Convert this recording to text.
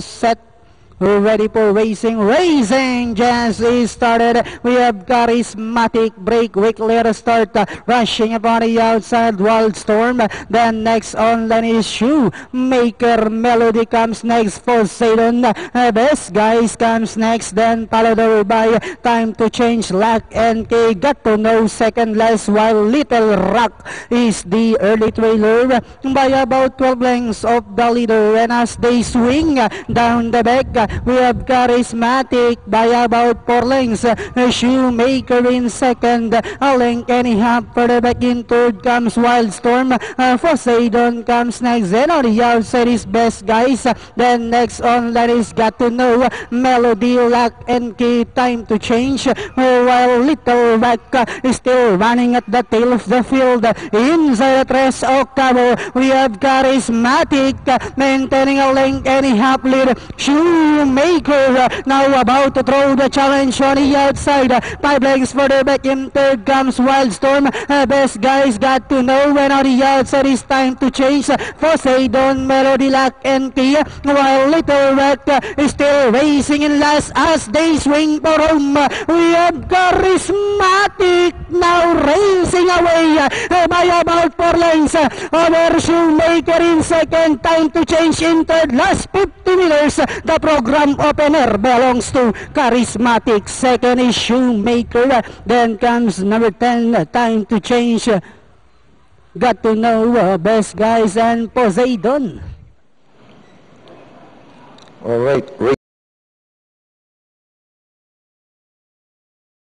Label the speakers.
Speaker 1: set. We're ready for racing. Racing just is started. We have Charismatic break. Clear start. Rushing upon the outside. Wildstorm. Then next on line is Shoemaker. Melody comes next. Poseidon. Best Guys comes next. Then followed by Time to Change. Lack and K. Got to Know second last, while Little Rock is the early trailer by about 12 lengths of the leader. And as they swing down the back, we have Charismatic by about 4 lengths. Shoemaker in second. A length and a half further back in third comes Wildstorm. Poseidon comes next. And on the outside is Best Guys. Then next on line is Got to Know. Melody, Lack and Key, Time to Change. While Little Rock is still running at the tail of the field. Inside the 3 octavo, we have Charismatic maintaining a length and a half lead. Shoemaker now about to throw the challenge on the outside. 5 lengths further back in third comes Wildstorm. Best Guys, Got to Know, and on the outside is Time to Change. Poseidon, Melody, Lack and Key, while Little Rock is still racing in last as they swing for home. We have Charismatic now racing away by about 4 lengths over Shoemaker in second. Time to Change in third. Last 50 meters, the program opener belongs to Charismatic. Second is Shoemaker. Then comes number 10, Time to Change. Got to Know, Best Guys and Poseidon.
Speaker 2: All right.